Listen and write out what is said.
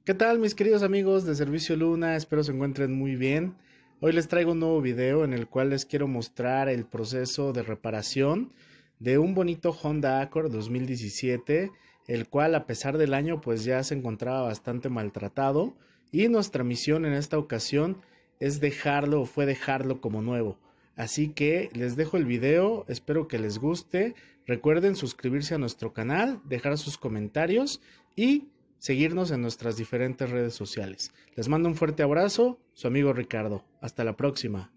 ¿Qué tal mis queridos amigos de Servicio Luna? Espero se encuentren muy bien. Hoy les traigo un nuevo video en el cual les quiero mostrar el proceso de reparación de un bonito Honda Accord 2017, el cual a pesar del año pues ya se encontraba bastante maltratado, y nuestra misión en esta ocasión es fue dejarlo como nuevo. Así que les dejo el video, espero que les guste. Recuerden suscribirse a nuestro canal, dejar sus comentarios y seguirnos en nuestras diferentes redes sociales. Les mando un fuerte abrazo, su amigo Ricardo. Hasta la próxima.